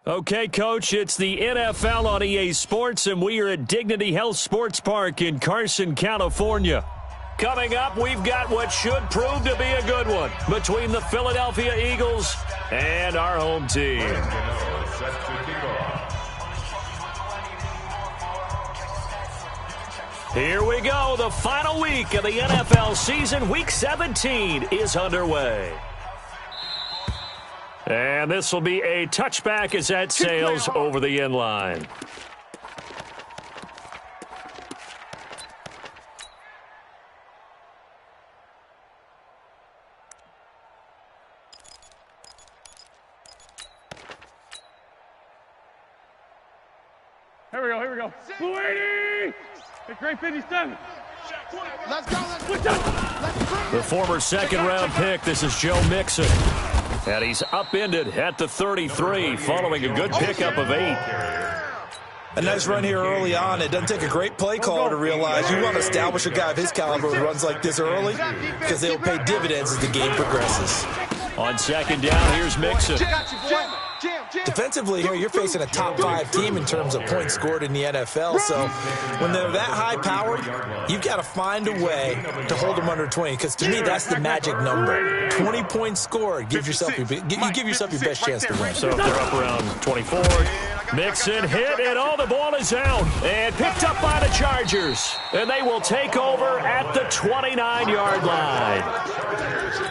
Okay, Coach, it's the NFL on EA Sports, and we are at Dignity Health Sports Park in Carson, California. Coming up, we've got what should prove to be a good one between the Philadelphia Eagles and our home team. Here we go. The final week of the NFL season, Week 17, is underway. And this will be a touchback as that sails over the end line. Here we go. Blue 80! It's great 57. Let's go. The former second-round pick, this is Joe Mixon. And he's upended at the 33 following a good pickup of 8. A nice run here early on. It doesn't take a great play caller to realize you want to establish a guy of his caliber who runs like this early because they'll pay dividends as the game progresses. On second down, here's Mixon. Defensively here, you're facing a top 5 team in terms of points scored in the NFL. So when they're that high-powered, you've got to find a way to hold them under 20. Because to me, that's the magic number. 20 points scored. Give yourself your best chance to win. So if they're up around 24, Mixon hit, and the ball is out. And picked up by the Chargers. And they will take over at the 29-yard line.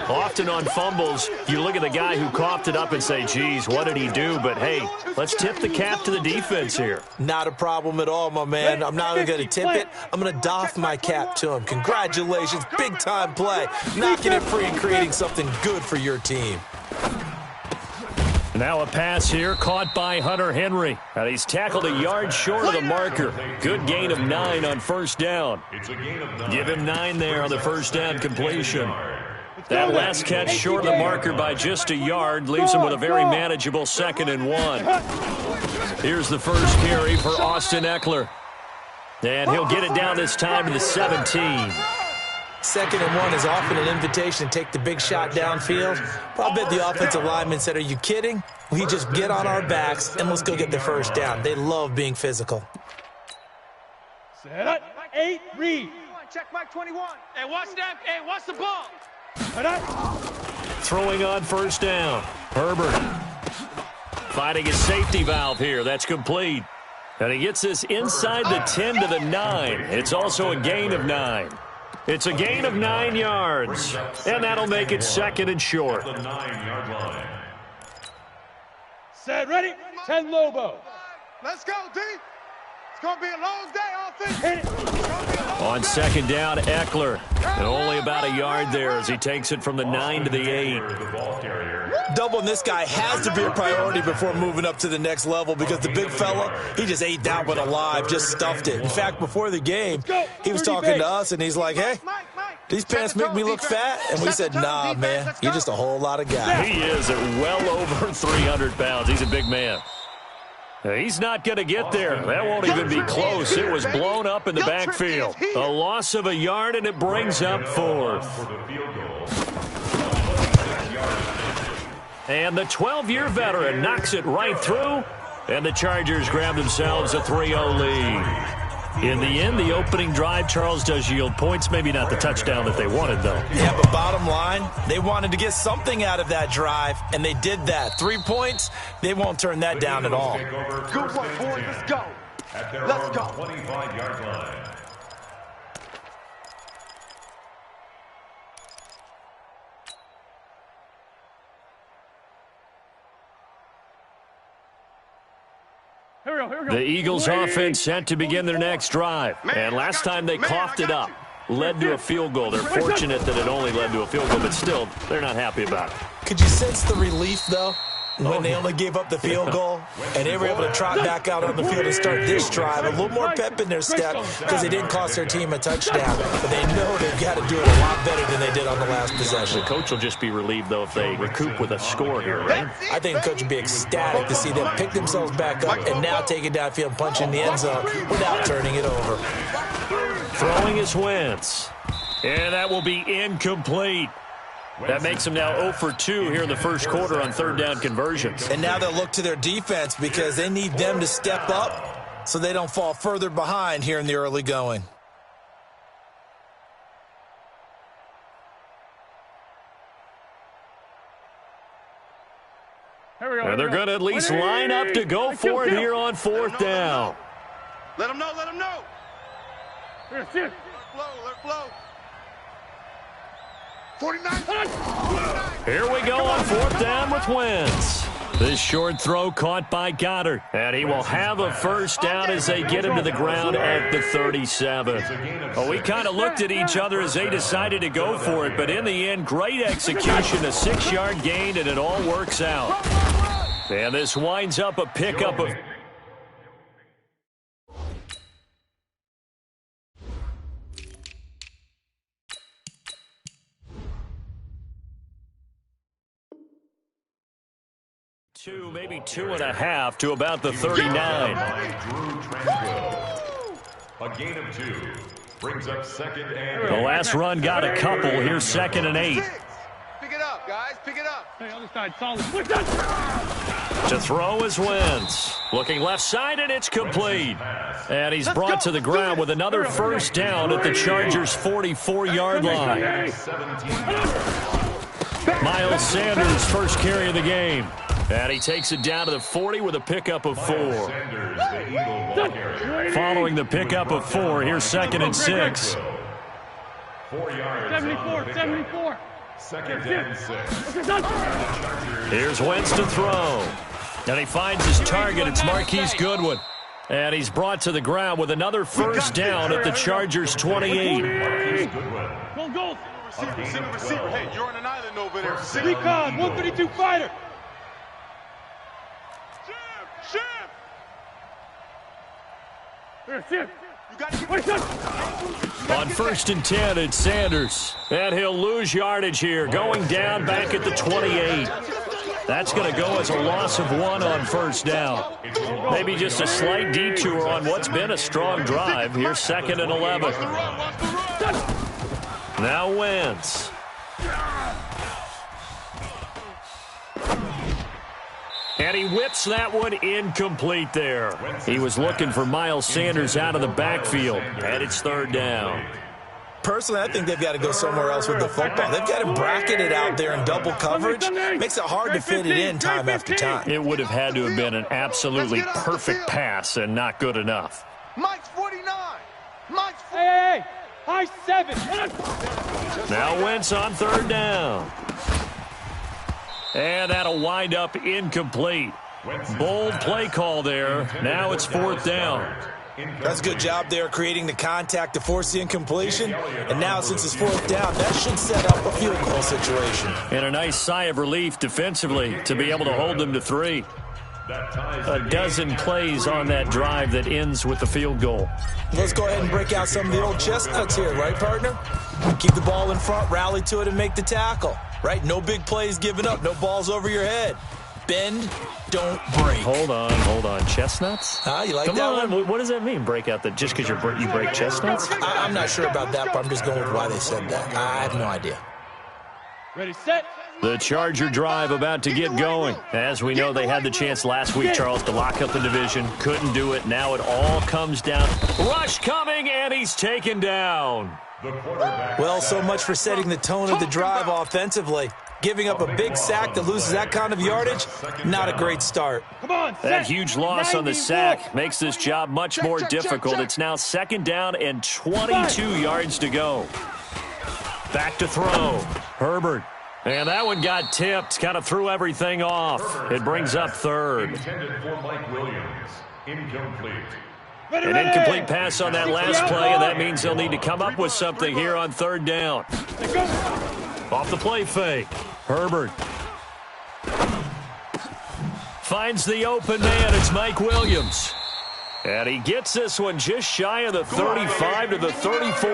Often on fumbles, you look at the guy who coughed it up and say, geez, what did he do? But, hey, let's tip the cap to the defense here. Not a problem at all, my man. I'm not even going to tip it. I'm going to doff my cap to him. Congratulations. Big-time play. Knocking it free and creating something good for your team. Now a pass here caught by Hunter Henry. And he's tackled a yard short of the marker. Good gain of 9 on first down. Give him 9 there on the first down completion. That last catch short of the marker by just a yard leaves him with a very manageable 2nd and 1. Here's the first carry for Austin Eckler. And he'll get it down this time to the 17. 2nd and 1 is often an invitation to take the big shot downfield. But I bet the offensive lineman said, are you kidding? We just get on our backs and let's go get the first down. They love being physical. Set up. 8, read. Check Mike 21. Hey, watch that. Hey, watch the ball. Throwing on first down. Herbert finding a safety valve here. That's complete. And he gets this inside the 10 to the 9. It's also a gain of 9. It's a gain of 9 yards. And that'll make it 2nd and short. The 9-yard line. Set, ready. 10 Lobo. Let's go, D. It's going to be a long day, offense. Hit it. On second down, Eckler. And only about a yard there as he takes it from the 9 to the 8. Doubling this guy has to be a priority before moving up to the next level because the big fella, he just ate that one alive, just stuffed it. In fact, before the game, he was talking to us, and he's like, hey, these pants make me look fat. And we said, nah, man, you're just a whole lot of guy. He is at well over 300 pounds. He's a big man. He's not going to get there. That won't even be close. It was blown up in the backfield. A loss of a yard, and it brings up 4th. And the 12-year veteran knocks it right through, and the Chargers grab themselves a 3-0 lead. In the end, the opening drive, Charles, does yield points. Maybe not the touchdown that they wanted, though. Yeah, but bottom line, they wanted to get something out of that drive, and they did that. 3 points, they won't turn that down at all. Good one, boys. Let's go. Let's go. 25-yard line. Here we go. The Eagles offense set to begin their next drive. And last time they coughed it up. Led to a field goal. They're fortunate that it only led to a field goal, but still, they're not happy about it. Could you sense the relief, though, when they only gave up the field goal and they were able to trot back out on the field and start this drive? A little more pep in their step because they didn't cost their team a touchdown. But they know they've got to do it a lot better than they did on the last possession. The coach will just be relieved, though, if they recoup with a score here, right? I think the coach would be ecstatic to see them pick themselves back up and now take it downfield and punch in the end zone without turning it over. Throwing is Wentz. And that will be incomplete. That makes them now 0 for 2 here in the first quarter on third down conversions. And now they'll look to their defense because they need them to step up so they don't fall further behind here in the early going. And they're going to at least line up to go for it here on fourth down. Let them know, let them know. Here, sit. Let it flow. 49. Here we go on fourth down with Wentz. This short throw caught by Goddard. And he will have a first down as they get him to the ground at the 37. Well, we kind of looked at each other as they decided to go for it. But in the end, great execution, a 6-yard gain, and it all works out. And this winds up a pickup of... maybe 2.5 to about the 39. A gain of 2 brings up second and... The last run got a couple. Here's 2nd and 8. Pick it up, guys. Pick it up. Hey, other side, solid. To throw is Wentz. Looking left side, and it's complete. And he's brought to the ground with another first down at the Chargers' 44-yard line. Miles Sanders' first carry of the game. And he takes it down to the 40 with a pickup of 4. Following the pickup of 4, here's 2nd and 6. 4 yards. 74. Second and 6. Here's Wentz to throw. And he finds his target. It's Marquise Goodwin. And he's brought to the ground with another first down at the Chargers' 28. Goal. Receiver. Hey, you're on an island over there. Recon, 132 fighter. Shim. Here, sit. You got to Wait, On 1st and 10, it's Sanders. And he'll lose yardage here, going down back at the 28. That's going to go as a loss of 1 on first down. Maybe just a slight detour on what's been a strong drive. Here's 2nd and 11. Now Wentz. And he whips that one incomplete there. He was looking for Miles Sanders out of the backfield. And it's 3rd down. Personally, I think they've got to go somewhere else with the football. They've got to bracket it out there in double coverage. Makes it hard to fit it in time after time. It would have had to have been an absolutely perfect pass and not good enough. Mike's 49. Mike's 49. Hey, high 7. Now Wentz on 3rd down. And that'll wind up incomplete. Bold play call there. Now it's 4th down. That's a good job there creating the contact to force the incompletion. And now since it's 4th down, that should set up a field goal situation. And a nice sigh of relief defensively to be able to hold them to 3. A dozen plays on that drive that ends with the field goal. Let's go ahead and break out some of the old chestnuts here, right, partner? Keep the ball in front, rally to it, and make the tackle. Right? No big plays given up. No balls over your head. Bend, don't break. Hold on. Chestnuts? You like Come that on. one? What does that mean, break out? Just because you break chestnuts? I'm not sure about that, but I'm just going with why they said that. I have no idea. Ready, set. The Charger drive about to get going. As we know, they had the chance last week, Charles, to lock up the division. Couldn't do it. Now it all comes down. Rush coming, and he's taken down. Well, so much for setting the tone of the drive offensively. Giving up a big sack that loses that kind of yardage, not a great start. Come on, that huge loss on the sack makes this job much more difficult. It's now 2nd down and 22 yards to go. Back to throw. Herbert. And that one got tipped. Kind of threw everything off. It brings up 3rd. Intended for Mike Williams. Incomplete. An incomplete pass on that last play, and that means they'll need to come up with something here on 3rd down. Off the play fake. Herbert finds the open man. It's Mike Williams. And he gets this one just shy of the 35 to the 34.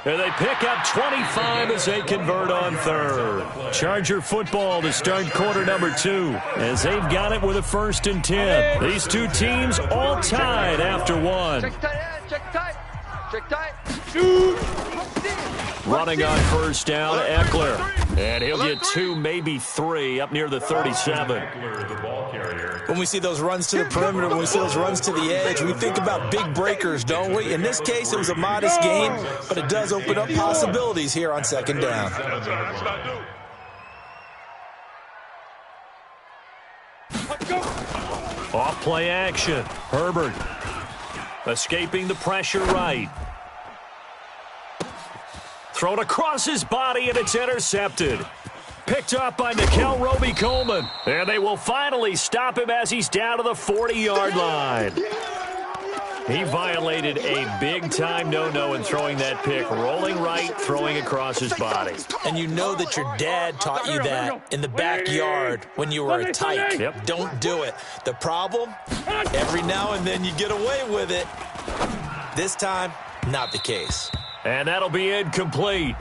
And they pick up 25 as they convert on 3rd. Charger football to start quarter number 2 as they've got it with a 1st and 10. These two teams all tied after 1. Check tight. Check tight. Shoot. Running on first down, Eckler. And he'll get 2, maybe 3 up near the 37. When we see those runs to the perimeter, when we see those runs to the edge, we think about big breakers, don't we? In this case, it was a modest gain, but it does open up possibilities here on second down. Off play action. Herbert escaping the pressure right. Thrown across his body, and it's intercepted. Picked up by Nickel Roby-Coleman. And they will finally stop him as he's down to the 40-yard line. He violated a big-time no-no in throwing that pick. Rolling right, throwing across his body. And you know that your dad taught you that in the backyard when you were a tyke. Yep. Don't do it. The problem, every now and then you get away with it. This time, not the case. And that'll be incomplete.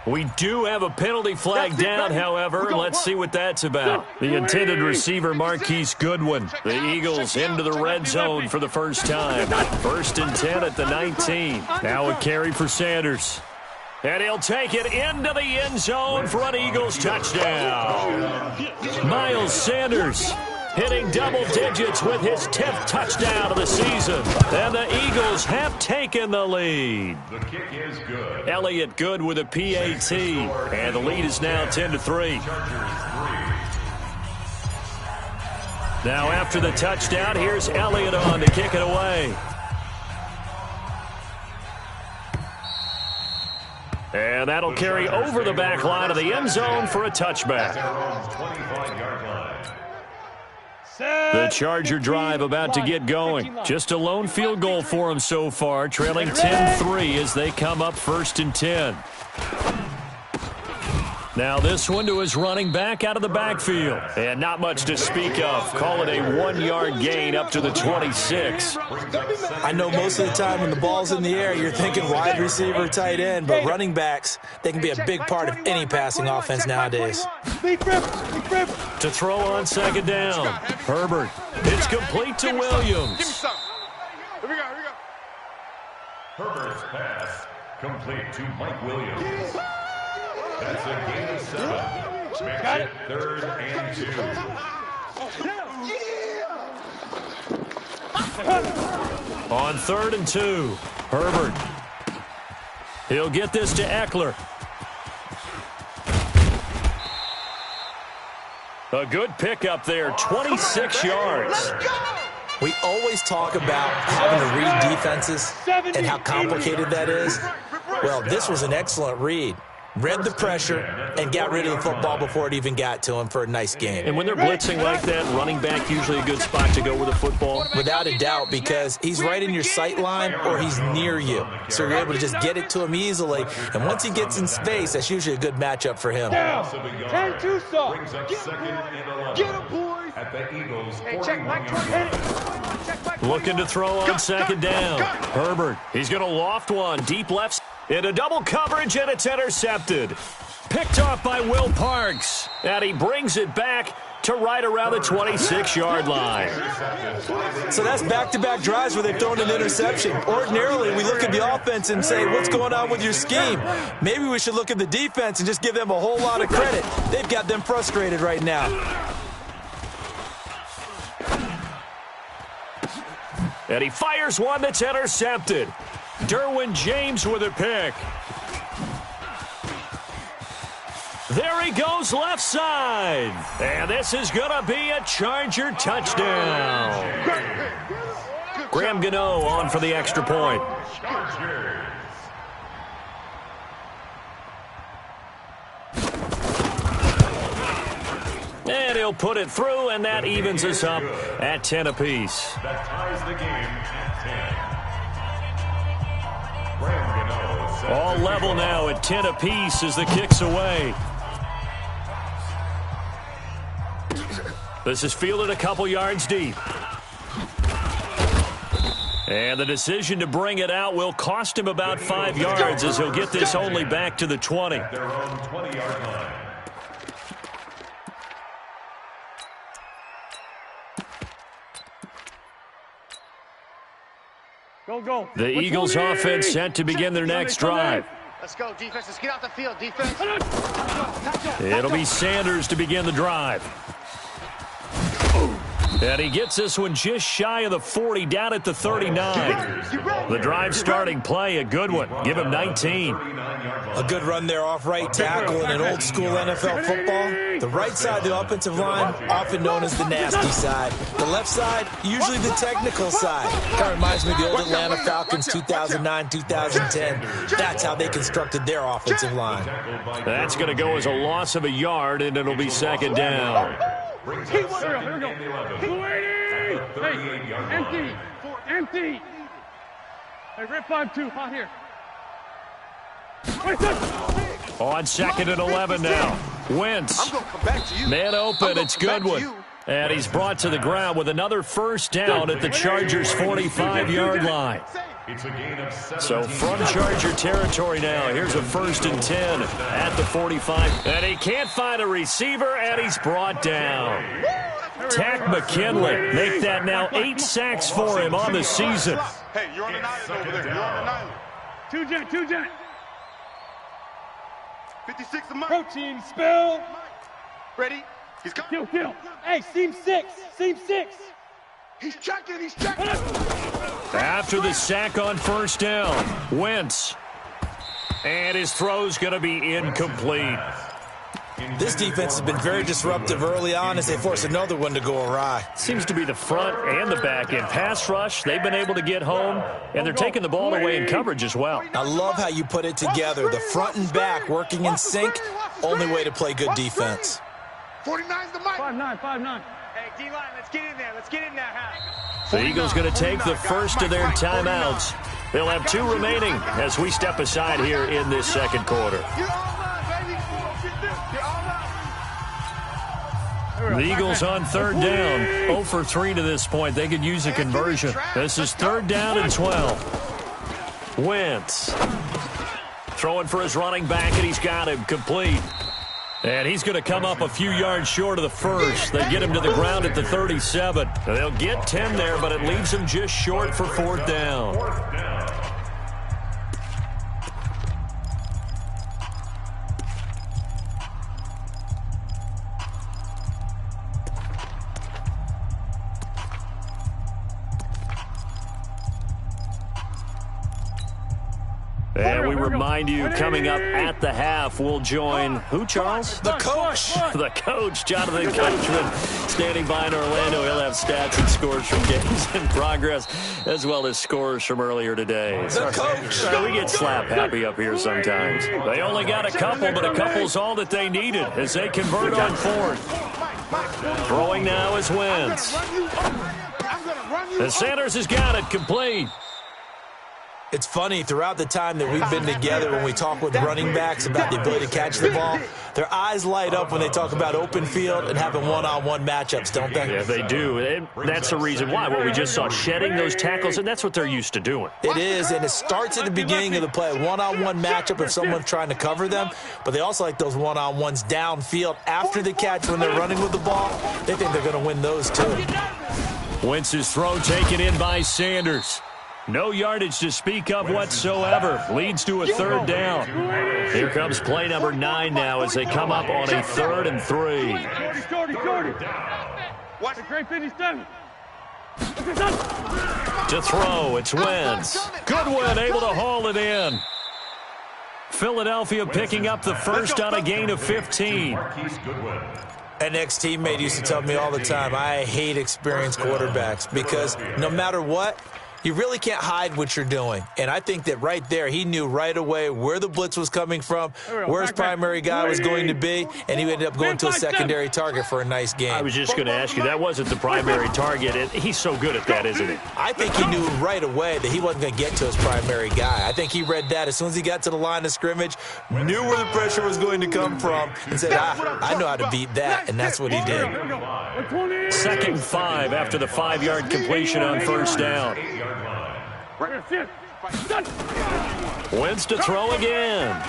We do have a penalty flag down, however. Let's see what that's about. The intended receiver, Marquise Goodwin. The Eagles into the red zone for the first time. 1st and 10 at the 19. Now a carry for Sanders. And he'll take it into the end zone for an Eagles touchdown. Miles Sanders hitting double digits with his 10th touchdown of the season. And the Eagles have taken the lead. The kick is good. Elliott good with a PAT. And the lead is now 10-3. Now after the touchdown, here's Elliott on to kick it away. And that'll carry over the back line of the end zone for a touchback. The Charger drive about to get going. Just a lone field goal for them so far, trailing 10-3 as they come up 1st and 10. Now this one to his running back out of the backfield. And not much to speak of. Call it a 1-yard gain up to the 26. I know most of the time when the ball's in the air, you're thinking wide receiver, tight end, but running backs, they can be a big part of any passing offense nowadays. To throw on second down, Herbert. It's complete to Williams. Herbert's pass complete to Mike Williams. That's a gain of 7. Makes it 3rd and 2. On 3rd and 2, Herbert. He'll get this to Eckler. A good pickup there, 26 yards. We always talk about having to read defenses and how complicated that is. Well, this was an excellent read. Read the pressure and got rid of the football before it even got to him for a nice game. And when they're blitzing like that, running back usually a good spot to go with the football? Without a doubt, because he's right in your sight line or he's near you. So you're able to just get it to him easily. And once he gets in space, that's usually a good matchup for him. 10-2 stop. Get him, boys. At the Eagles, Looking to throw on second down. Herbert, he's going to loft one deep left. Into double coverage, and it's intercepted. Picked off by Will Parks. And he brings it back to right around the 26-yard line. So that's back-to-back drives where they've thrown an interception. Ordinarily, we look at the offense and say, what's going on with your scheme? Maybe we should look at the defense and just give them a whole lot of credit. They've got them frustrated right now. And he fires one that's intercepted. Derwin James with a pick. There he goes left side. And this is going to be a Charger touchdown. Graham Gano on for the extra point. And he'll put it through, and that evens us up at 10 apiece. that ties the game at 10. All level now at 10 apiece as the kick's away. This is fielded a couple yards deep. And the decision to bring it out will cost him about 5 yards as he'll get this only back to the 20. Their own 20-yard line. Go. The Eagles offense set to begin their next drive. Let's go, defense. Let's get out the field, defense. It'll be Sanders to begin the drive. And he gets this one just shy of the 40, down at the 39. The drive starting play, a good one. Give him 19. A good run there off right tackle in an old school NFL football. The right side of the offensive line, often known as the nasty side. The left side, usually the technical side. Kind of reminds me of the old Atlanta Falcons 2009, 2010. That's how they constructed their offensive line. That's going to go as a loss of a yard, and it'll be second down. Here we go. Hey, empty. Empty. Hey, rip 5-2. Hot here. On second and 11 now. Wentz. Man open. It's Goodwin. And he's brought to the ground with another first down at the Chargers' 45-yard line. So from Charger territory now, here's a 1st and 10 at the 45. And he can't find a receiver, and he's brought down. Tack McKinley. Make that now 8 sacks for him on the season. Hey, you're on an island over there. You're on an island. Two jet. 56 a month. Protein spill. Ready? He's coming. Kill. Hey, seam 6. He's checking. After the sack on first down, Wentz. And his throw's going to be incomplete. This defense has been very disruptive early on as they force another one to go awry. Seems to be the front and the back end. Pass rush, they've been able to get home, and they're taking the ball away in coverage as well. I love how you put it together. The front and back working in sync, only way to play good defense. 49's the mic. 5-9. Hey, D-line, let's get in there. The Eagles going to take the first of their timeouts. They'll have 2 remaining as we step aside here in this second quarter. The Eagles on third down, 0 for 3 to this point. They could use a conversion. This is 3rd down and 12. Wentz throwing for his running back, and he's got him complete. And he's going to come up a few yards short of the first. They get him to the ground at the 37. They'll get 10 there, but it leaves him just short for 4th down. And we remind you, coming up at the half, we'll join who, Charles? The coach. The coach, Jonathan Coachman, standing by in Orlando. He'll have stats and scores from games in progress, as well as scores from earlier today. The coach. Sorry, we get slap happy up here sometimes. They only got a couple, but a couple's all that they needed as they convert on 4th. Throwing now is Wentz. And Sanders has got it complete. It's funny, throughout the time that we've been together, when we talk with running backs about the ability to catch the ball, their eyes light up when they talk about open field and having one-on-one matchups, don't they? Yeah, they do. And that's the reason why. Well, we just saw shedding those tackles, and that's what they're used to doing. It is, and it starts at the beginning of the play. One-on-one matchup if someone's trying to cover them, but they also like those one-on-ones downfield after the catch when they're running with the ball. They think they're going to win those, too. Wentz's throw taken in by Sanders. No yardage to speak of whatsoever. Leads to a 3rd down. Here comes play number 9 now as they come up on a 3rd and 3. Watch the great 57. To throw, it's Wentz. Goodwin able to haul it in. Philadelphia picking up the first on a gain of 15. An ex-teammate used to tell me all the time, I hate experienced quarterbacks because no matter what, you really can't hide what you're doing. And I think that right there, he knew right away where the blitz was coming from, where his primary guy was going to be, and he ended up going to a secondary target for a nice game. I was just going to ask you, that wasn't the primary target. And he's so good at that, isn't he? I think he knew right away that he wasn't going to get to his primary guy. I think he read that as soon as he got to the line of scrimmage, knew where the pressure was going to come from, and said, I know how to beat that, and that's what he did. 2nd and 5 after the 5-yard completion on first down. Wentz to throw again.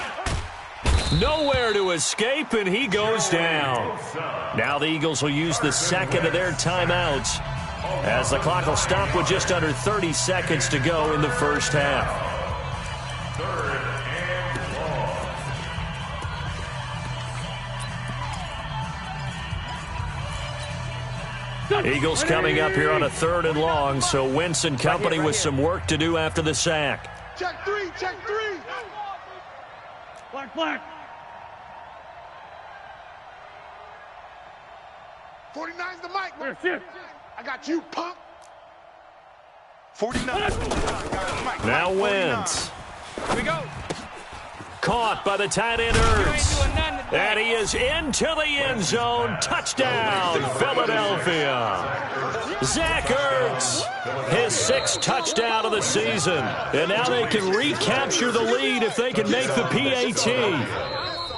Nowhere to escape, and he goes down. Now the Eagles will use the second of their timeouts as the clock will stop with just under 30 seconds to go in the first half. Eagles coming up here on a 3rd and long, so Wentz and company with some work to do after the sack. Check three, check three. Black, black. 49's the mic. Here, shift. I got you, punk. 49. Now Wentz. Here we go. Caught by the tight end Ertz. And he is into the end zone. Touchdown, Philadelphia. Zach Ertz, his 6th touchdown of the season. And now they can recapture the lead if they can make the PAT.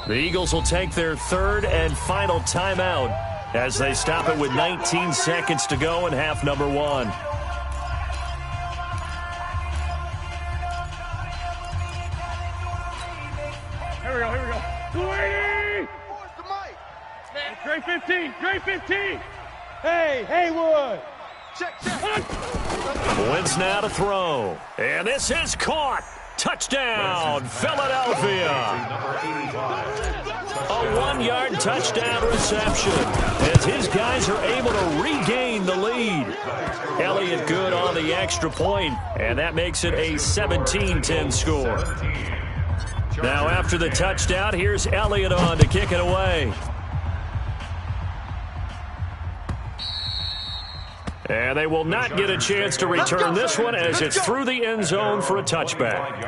The Eagles will take their 3rd and final timeout as they stop it with 19 seconds to go in half number 1. Here we go, here we go. 280! Where's the mic? Man. Dre 15, Dre 15! Hey, Haywood! Check, check. Wentz now to throw. And this is caught. Touchdown, Philadelphia. A 1-yard touchdown reception as his guys are able to regain the lead. Elliott good on the extra point, and that makes it a 17-10 score. Now after the touchdown, here's Elliott on to kick it away. And they will not get a chance to return this one as it's through the end zone for a touchback.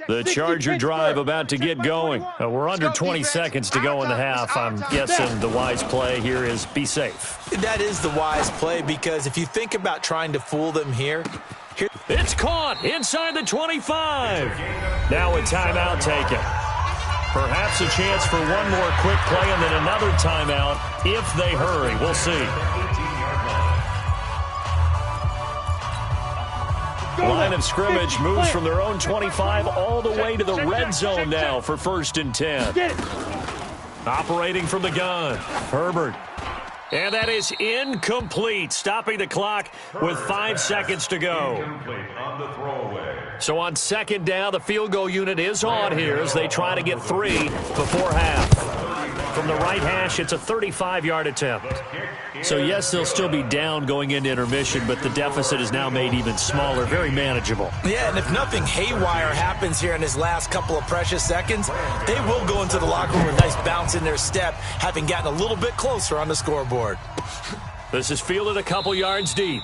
The Charger drive about to get going. We're under 20 seconds to go in the half. I'm guessing the wise play here is be safe. That is the wise play because if you think about trying to fool them here. It's caught inside the 25. Now a timeout taken. Perhaps a chance for one more quick play and then another timeout if they hurry. We'll see. Line of scrimmage moves from their own 25 all the way to the red zone now for 1st and 10. Operating from the gun, Herbert. And that is incomplete, stopping the clock with 5 seconds to go. So on 2nd down, the field goal unit is on here as they try to get 3 before half. From the right hash, it's a 35-yard attempt. So, yes, they'll still be down going into intermission, but the deficit is now made even smaller, very manageable. Yeah, and if nothing haywire happens here in his last couple of precious seconds, they will go into the locker room with a nice bounce in their step, having gotten a little bit closer on the scoreboard. This is fielded a couple yards deep.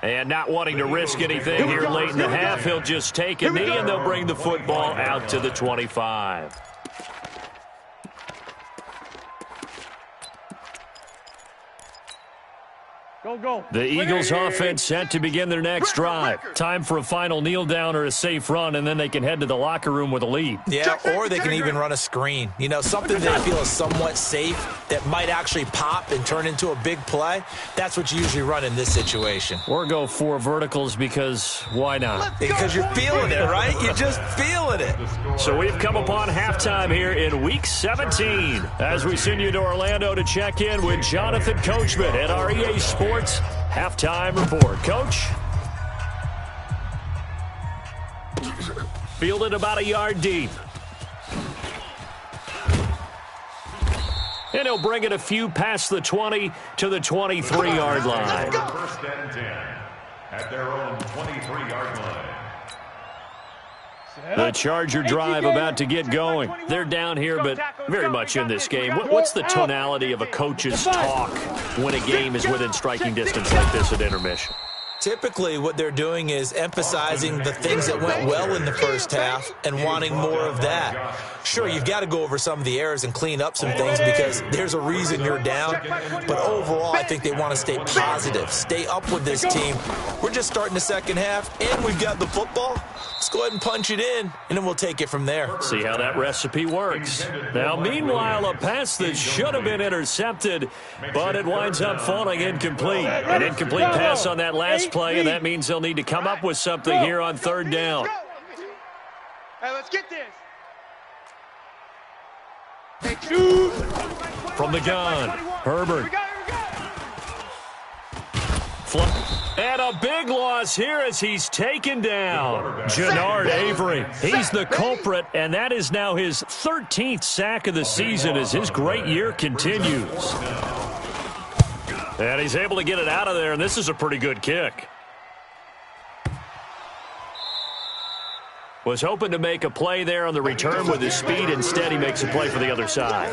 And not wanting to risk anything here late in the half, he'll just take a knee, and they'll bring the football out to the 25. Go. The Eagles offense set to begin their next drive. Time for a final kneel down or a safe run, and then they can head to the locker room with a lead. Yeah, or they can even run a screen. You know, something they feel is somewhat safe that might actually pop and turn into a big play. That's what you usually run in this situation. Or go 4 verticals because why not? Because you're feeling it, right? You're just feeling it. So we've come upon halftime here in Week 17 as we send you to Orlando to check in with Jonathan Coachman at our EA Sports Halftime Report. Coach? Fielded about a yard deep. And he'll bring it a few past the 20 to the 23-yard line. 1st and 10 at their own 23-yard line. The Charger drive about to get going. They're down here, but very much in this game. What's the tonality of a coach's talk when a game is within striking distance like this at intermission? Typically, what they're doing is emphasizing the things that went well in the first half and wanting more of that. Sure, you've got to go over some of the errors and clean up some things because there's a reason you're down. But overall, I think they want to stay positive, stay up with this team. We're just starting the second half, and we've got the football. Let's go ahead and punch it in, and then we'll take it from there. See how that recipe works. Now, meanwhile, a pass that should have been intercepted, but it winds up falling incomplete. An incomplete pass on that last play, and that means they'll need to come up with something here on 3rd down. Hey, let's get this. From the gun, Herbert. And a big loss here as he's taken down. Jannard Avery, he's the culprit, and that is now his 13th sack of the season as his great year continues. And he's able to get it out of there, and this is a pretty good kick. Was hoping to make a play there on the return with his speed. Instead, he makes a play for the other side.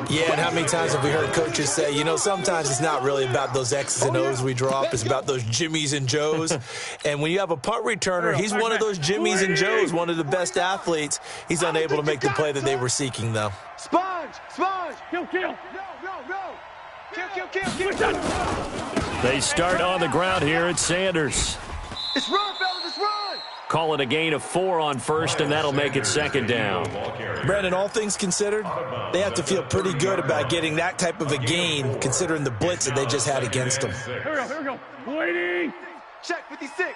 Yeah, and how many times have we heard coaches say, you know, sometimes it's not really about those X's and O's we drop. It's about those Jimmies and Joes. And when you have a punt returner, he's one of those Jimmies and Joes, one of the best athletes. He's unable to make the play that they were seeking, though. Sponge! Sponge! Kill! No! Kill! They start on the ground here at Sanders. It's run, fellas! It's run! Call it a gain of 4 on first, and that'll make it second down. Brandon, all things considered, they have to feel pretty good about getting that type of a gain, considering the blitz that they just had against them. Here we go. Waiting. Check 56.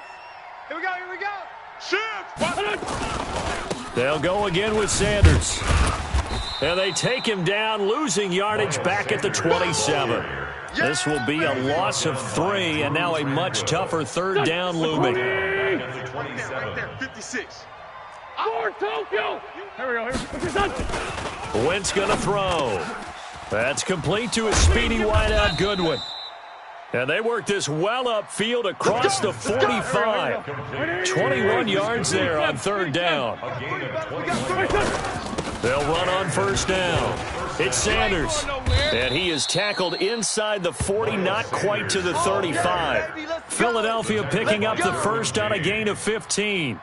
Here we go. Shift! They'll go again with Sanders. And they take him down, losing yardage back at the 27. This will be a loss of 3, and now a much tougher third down looming. Right there, 56. For Tokyo. Here we go. Wentz going to throw. That's complete to his speedy wideout Goodwin. And they work this well upfield across the 45. 21 yards there on third down. They'll run on first down. It's Sanders. And he is tackled inside the 40, not quite to the 35. Philadelphia picking up the first on a gain of 15.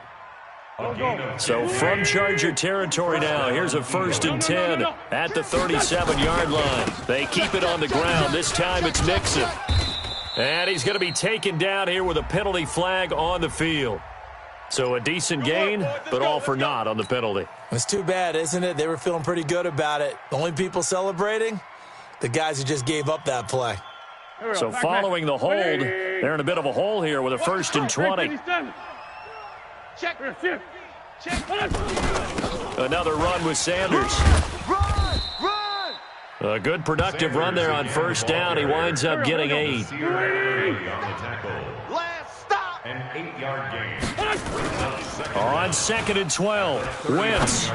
So from Charger territory now, here's a 1st and 10 at the 37-yard line. They keep it on the ground. This time it's Mixon. And he's going to be taken down here with a penalty flag on the field. So a decent gain, but all for naught on the penalty. It's too bad, isn't it? They were feeling pretty good about it. The only people celebrating, the guys who just gave up that play. So following the hold, they're in a bit of a hole here with a 1st and 20. Check. Another run with Sanders. Run! A good productive run there on first down. He winds up getting 8. Last stop! An 8-yard gain. On 2nd and 12, Wentz.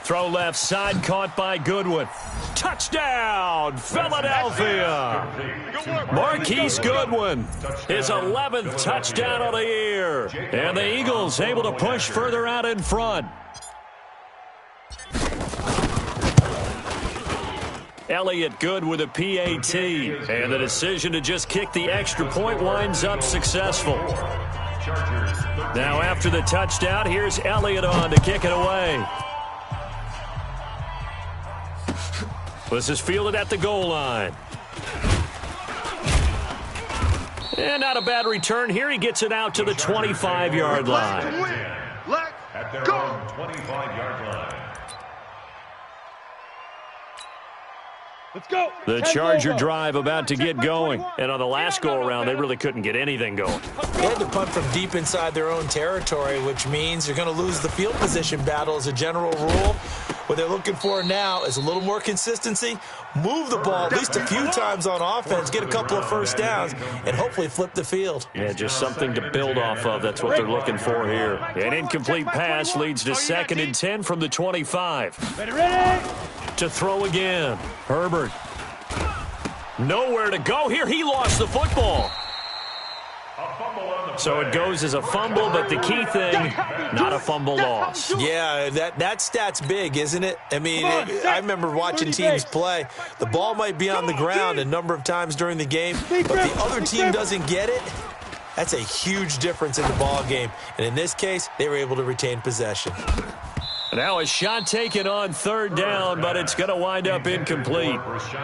Throw left side, caught by Goodwin. Touchdown, Philadelphia. Marquise Goodwin, his 11th touchdown of the year. And the Eagles able to push further out in front. Elliott good with a PAT. And the decision to just kick the extra point winds up successful. Now after the touchdown, here's Elliott on to kick it away. This is fielded at the goal line. And not a bad return here. He gets it out to the 25-yard line. At their own 25-yard line. Let's go. The Charger drive about to get going. And on the last go-around, they really couldn't get anything going. They had to punt from deep inside their own territory, which means you're going to lose the field position battle as a general rule. What they're looking for now is a little more consistency, move the ball at least a few times on offense, get a couple of first downs, and hopefully flip the field. Yeah, just something to build off of. That's what they're looking for here. An incomplete pass leads to 2nd and 10 from the 25. Ready. To throw again. Herbert. Nowhere to go here. He lost the football. So it goes as a fumble, but the key thing, not a fumble loss. Yeah, that stat's big, isn't it? I mean, I remember watching teams play. The ball might be on the ground a number of times during the game, but the other team doesn't get it. That's a huge difference in the ball game. And in this case, they were able to retain possession. Now a shot taken on 3rd down, but it's going to wind up incomplete.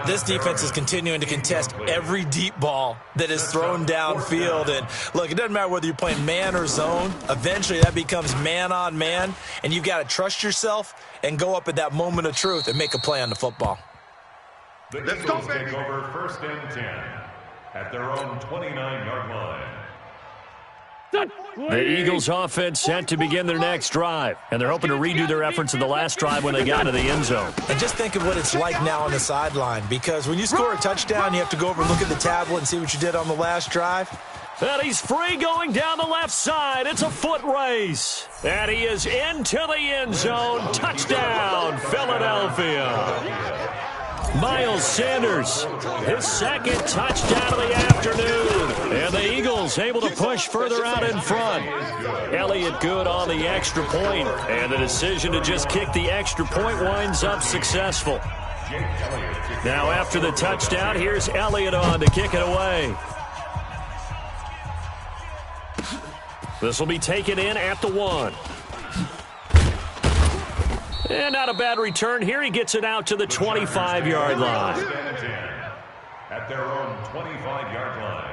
This defense is continuing to contest every deep ball that is thrown downfield. And look, it doesn't matter whether you're playing man or zone. Eventually that becomes man on man, and you've got to trust yourself and go up at that moment of truth and make a play on the football. The Eagles take over 1st and 10 at their own 29-yard line. The Eagles offense set to begin their next drive, and they're hoping to redo their efforts in the last drive when they got to the end zone. And just think of what it's like now on the sideline, because when you score a touchdown, you have to go over and look at the tablet and see what you did on the last drive. And he's free going down the left side. It's a foot race. And he is into the end zone. Touchdown, Philadelphia. Miles Sanders, his second touchdown of the afternoon. And the Eagles able to push further out in front. Elliott good on the extra point. And the decision to just kick the extra point winds up successful. Now after the touchdown, here's Elliott on to kick it away. This will be taken in at the 1. And not a bad return here. He gets it out to the 25-yard line. At their own 25-yard line.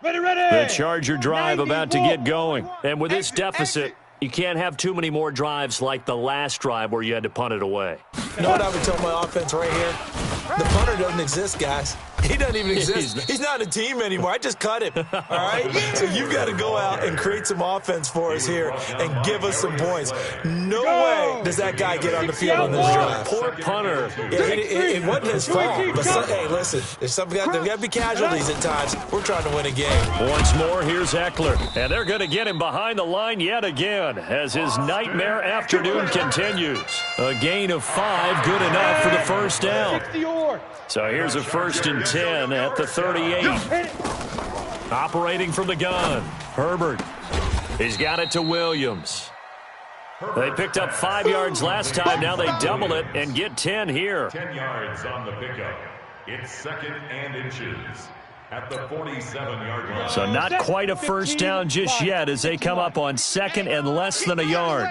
The Charger drive about to get going. And with this deficit, you can't have too many more drives like the last drive where you had to punt it away. You know what I would tell my offense right here? The punter doesn't exist, guys. He doesn't even exist. He's not a team anymore. I just cut him, all right? So you've got to go out and create some offense for us here and give us some points. No way does that guy get on the field on this drive. Poor punter. It wasn't his fault. But hey, listen, there's got to be casualties at times. We're trying to win a game. Once more, here's Eckler. And they're going to get him behind the line yet again as his nightmare afternoon continues. A gain of 5, good enough for the first down. So here's a 1st and 10 at the 38. Operating from the gun, Herbert. He's got it to Williams. They picked up 5 yards last time. Now they double it and get 10 here. 10 yards on the pickup. It's 2nd and inches at the 47-yard line. So not quite a first down just yet as they come up on 2nd and less than a yard.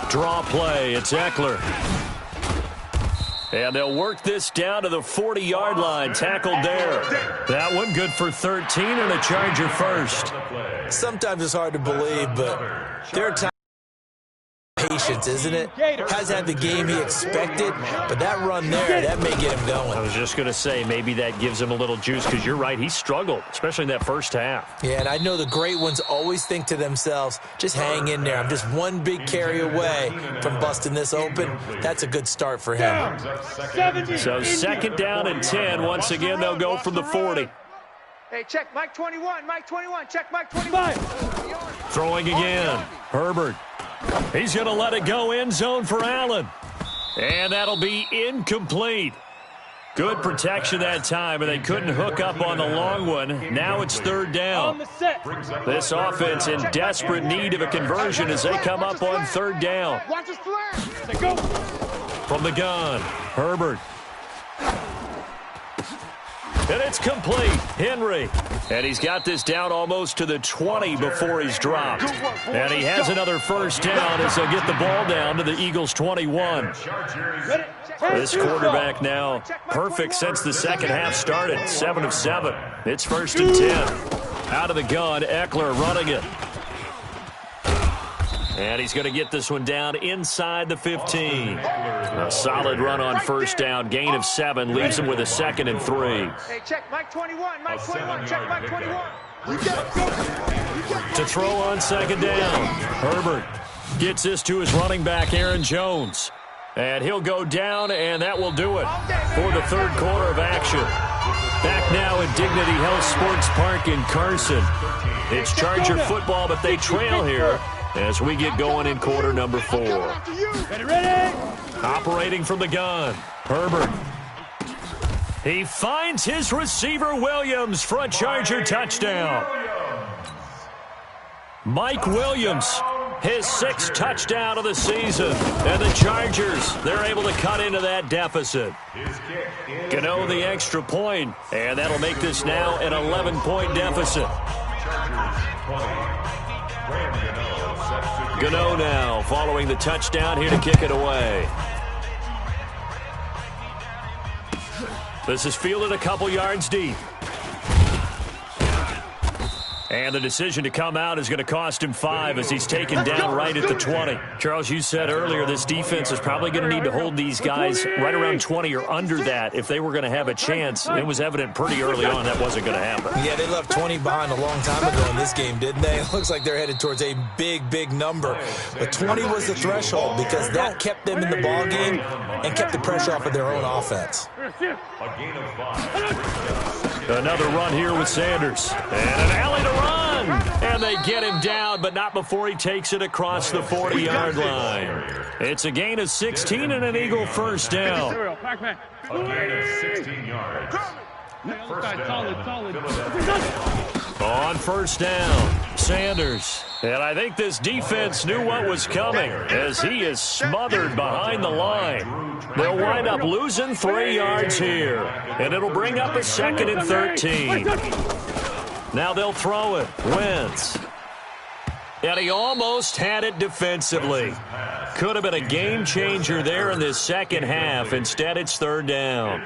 Draw play, it's Eckler. And they'll work this down to the 40-yard line, tackled there. That one good for 13 and a Charger first. Sometimes it's hard to believe, but there are times patience, isn't it? Hasn't had the game he expected, but that run there, that may get him going. I was just going to say, maybe that gives him a little juice because you're right, he struggled, especially in that first half. Yeah, and I know the great ones always think to themselves, just hang in there. I'm just one big carry away from busting this open. That's a good start for him. So 2nd down and 10. Once again, they'll go from the 40. Hey, check Mike 21, Mike 21, check Mike 25. Throwing again, Herbert. He's going to let it go end zone for Allen. And that'll be incomplete. Good protection that time, and they couldn't hook up on the long one. Now it's 3rd down. This offense in desperate need of a conversion as they come up on 3rd down. From the gun, Herbert. And it's complete. Henry. And he's got this down almost to the 20 before he's dropped. And he has another first down as they'll get the ball down to the Eagles' 21. This quarterback now perfect since the second half started. 7 of 7. It's 1st and 10. Out of the gun, Eckler running it. And he's going to get this one down inside the 15. A solid run on first down. Gain of 7 leaves him with a 2nd and 3. Hey, check Mike 21, Mike 21, check Mike 21. To throw on 2nd down, Herbert gets this to his running back, Aaron Jones. And he'll go down, and that will do it for the 3rd quarter of action. Back now at Dignity Health Sports Park in Carson. It's Charger football, but they trail here as we get going in quarter number 4. Ready? Operating from the gun, Herbert. He finds his receiver, Williams, for a Charger touchdown. Mike Williams, his 6th touchdown of the season. And the Chargers, they're able to cut into that deficit. Gano the extra point, and that'll make this now an 11-point deficit. Gano now following the touchdown here to kick it away. This is fielded a couple yards deep. And the decision to come out is going to cost him 5 as he's taken down right at the 20. Charles, you said earlier this defense is probably going to need to hold these guys right around 20 or under that if they were going to have a chance. It was evident pretty early on that wasn't going to happen. Yeah, they left 20 behind a long time ago in this game, didn't they? It looks like they're headed towards a big number. But 20 was the threshold because that kept them in the ball game and kept the pressure off of their own offense. A gain of 5. Another run here with Sanders. And an alley to run. And they get him down, but not before he takes it across the 40-yard line. It's a gain of 16 and an Eagle first down. A gain of 16 yards. First down. On first down, Sanders. And I think this defense knew what was coming as he is smothered behind the line. They'll wind up losing 3 yards here. And it'll bring up a 2nd and 13. Now they'll throw it. Wentz. And he almost had it defensively. Could have been a game changer there in this second half. Instead, it's 3rd down.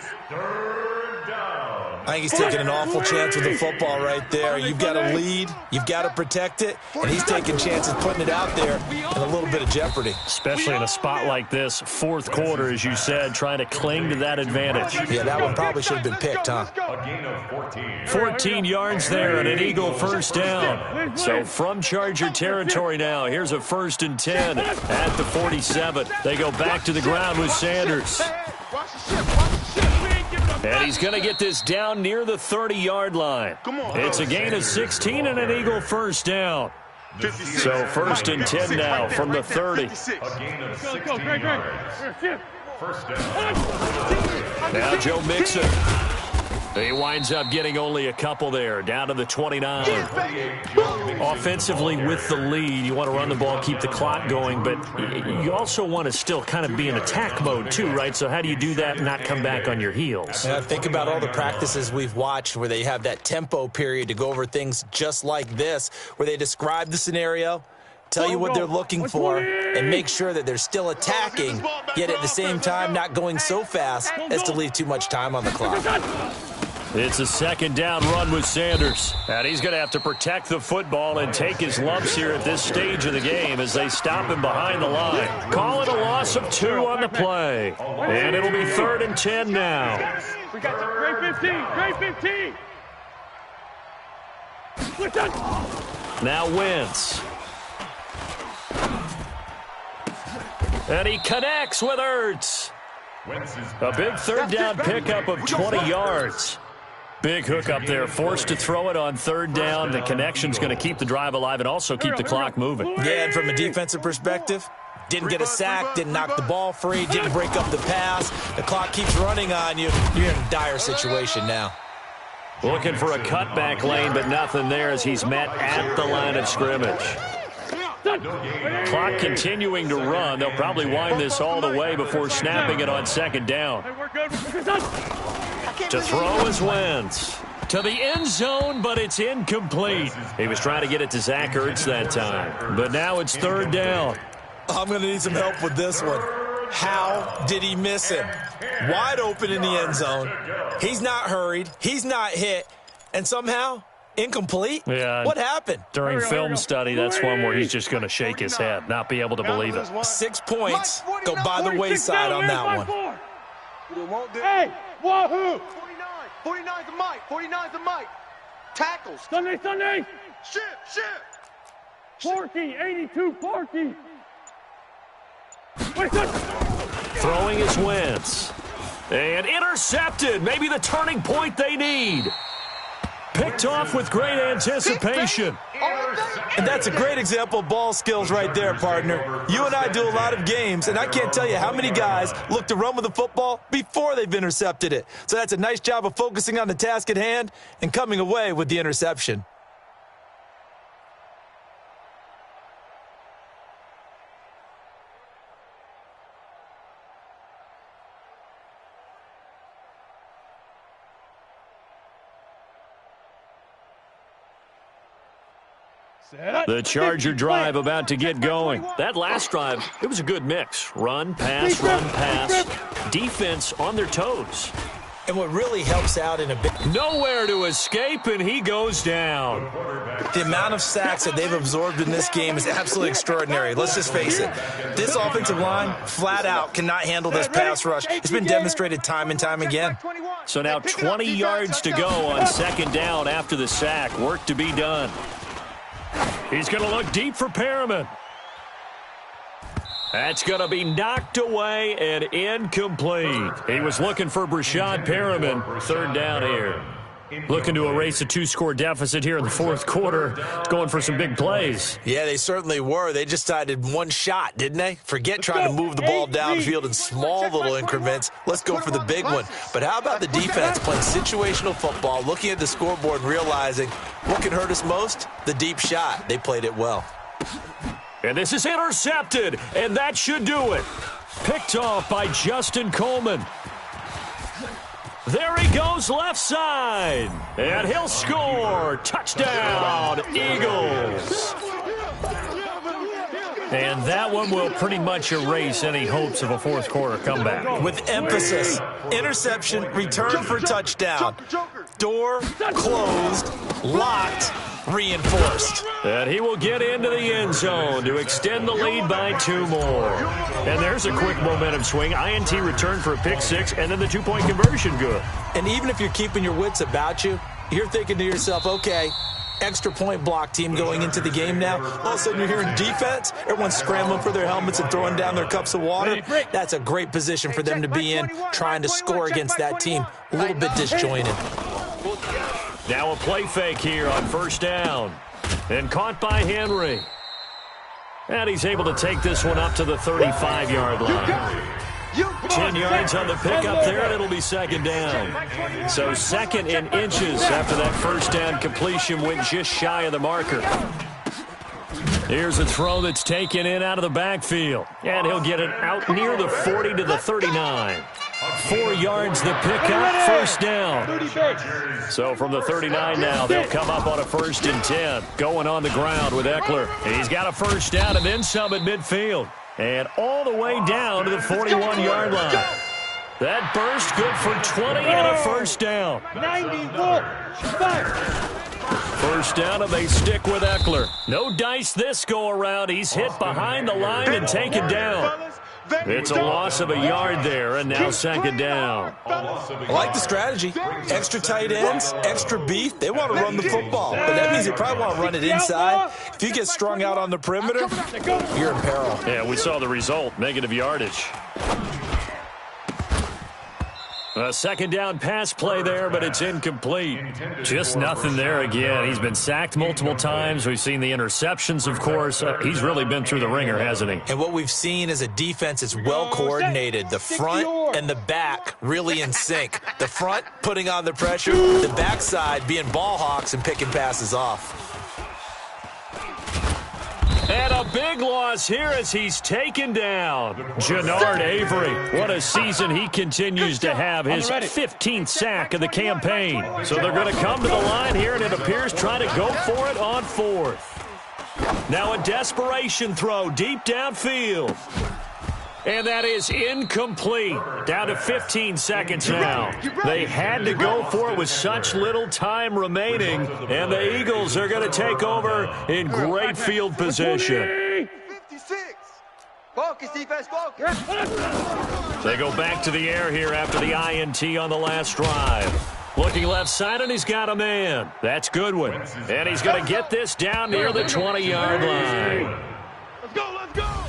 I think he's taking an awful chance with the football right there. You've got to lead, you've got to protect it, and he's taking chances putting it out there in a little bit of jeopardy. Especially in a spot like this, 4th quarter, as you said, trying to cling to that advantage. Yeah, that one probably should have been picked, huh? A gain of 14. 14 yards there and an Eagle first down. So from Charger territory now, here's a 1st and 10 at the 47. They go back to the ground with Sanders. And he's going to get this down near the 30-yard line. It's a gain of 16 and an Eagle first down. So 1st and 10 now from the 30. A gain of 16 yards. First down. Now Joe Mixon. He winds up getting only a couple there, down to the 29. Offensively with the lead, you want to run the ball, keep the clock going, but you also want to still kind of be in attack mode too, right? So how do you do that and not come back on your heels? Yeah, think about all the practices we've watched where they have that tempo period to go over things just like this, where they describe the scenario, tell you what they're looking for, and make sure that they're still attacking, yet at the same time not going so fast as to leave too much time on the clock. It's a 2nd down run with Sanders. And he's going to have to protect the football and take his lumps here at this stage of the game as they stop him behind the line. Call it a loss of 2 on the play. And it'll be 3rd and 10 now. We got the great 15, great 15. Now Wentz. And he connects with Ertz. A big 3rd down pickup of 20 yards. Big hook up there, forced to throw it on 3rd down. The connection's going to keep the drive alive and also keep the clock moving. Yeah, and from a defensive perspective, didn't get a sack, didn't knock the ball free, didn't break up the pass. The clock keeps running on you. You're in a dire situation now. Looking for a cutback lane, but nothing there as he's met at the line of scrimmage. Clock continuing to run. They'll probably wind this all the way before snapping it on 2nd down. To throw is Wentz. To the end zone, but it's incomplete. He was trying to get it to Zach Ertz that time. But now it's 3rd down. I'm going to need some help with this one. How did he miss him? Wide open in the end zone. He's not hurried. He's not hit. And somehow, incomplete? Yeah. What happened? During film study, that's one where he's just going to shake his head, not be able to believe it. 6 points go by the wayside on that one. Hey, wahoo! 49's the mic. 49's the mic. Tackles. Sunday. Shift. Forky, 82, Forky. Throwing is Wentz. And intercepted. Maybe the turning point they need. Picked off with great anticipation. And that's a great example of ball skills right there, partner. You and I do a lot of games, and I can't tell you how many guys look to run with the football before they've intercepted it. So that's a nice job of focusing on the task at hand and coming away with the interception. The Charger drive about to get going. That last drive, it was a good mix. Run, pass, run, pass. Defense on their toes. And what really helps out in a big... Nowhere to escape, and he goes down. The amount of sacks that they've absorbed in this game is absolutely extraordinary. Let's just face it. This offensive line, flat out, cannot handle this pass rush. It's been demonstrated time and time again. So now 20 yards to go on second down after the sack. Work to be done. He's going to look deep for Perriman. That's going to be knocked away and incomplete. He was looking for Brashad Perriman. Third down here. Looking to erase a 2-score deficit here in the fourth quarter. Going for some big plays. Yeah, they certainly were. They just decided one shot, didn't they? Forget trying to move the ball downfield in small little increments. Let's go for the big one. But how about the defense playing situational football, looking at the scoreboard and realizing what can hurt us most? The deep shot. They played it well. And this is intercepted, and that should do it. Picked off by Justin Coleman. There he goes left side, and he'll score. Touchdown, Eagles. And that one will pretty much erase any hopes of a fourth quarter comeback. With emphasis, interception, return for touchdown. Door closed, locked, reinforced. And he will get into the end zone to extend the lead by 2 more. And there's a quick momentum swing. INT return for a pick 6, and then the 2-point conversion good. And even if you're keeping your wits about you, you're thinking to yourself, okay, extra point block team going into the game now. All of a sudden you're hearing defense. Everyone's scrambling for their helmets and throwing down their cups of water. That's a great position for them to be in, trying to score against that team. A little bit disjointed. Now a play fake here on first down. And caught by Henry. And he's able to take this one up to the 35-yard line. 10 yards on the pickup there, and it'll be second down. So second in inches after that first down completion went just shy of the marker. Here's a throw that's taken in out of the backfield. And he'll get it out near the 40 to the 39. 4 yards the pickup, first down. So from the 39 now, they'll come up on a 1st and 10. Going on the ground with Eckler. He's got a first down and then some at midfield. And all the way down to the 41-yard line. That burst good for 20 and a first down. 94. First down, and they stick with Eckler. No dice this go-around. He's hit behind the line and taken down. It's a loss of a yard there, and now second down. I like the strategy. Extra tight ends, extra beef. They want to run the football, but that means they probably want to run it inside. If you get strung out on the perimeter, you're in peril. Yeah, we saw the result, negative yardage. A second down pass play there, but it's incomplete. Just nothing there again. He's been sacked multiple times. We've seen the interceptions, of course. He's really been through the ringer, hasn't he? And what we've seen is a defense that's well coordinated. The front and the back really in sync. The front putting on the pressure, the backside being ball hawks and picking passes off. And a big loss here as he's taken down. Jannard Avery, what a season he continues to have. His 15th sack of the campaign. So they're going to come to the line here, and it appears trying to go for it on 4th. Now a desperation throw deep downfield. And that is incomplete. Down to 15 seconds now. They had to go for it with such little time remaining. And the Eagles are going to take over in great field position. 56. Focus, defense, focus. They go back to the air here after the INT on the last drive. Looking left side, and he's got a man. That's Goodwin. And he's going to get this down near the 20-yard line. Let's go, let's go.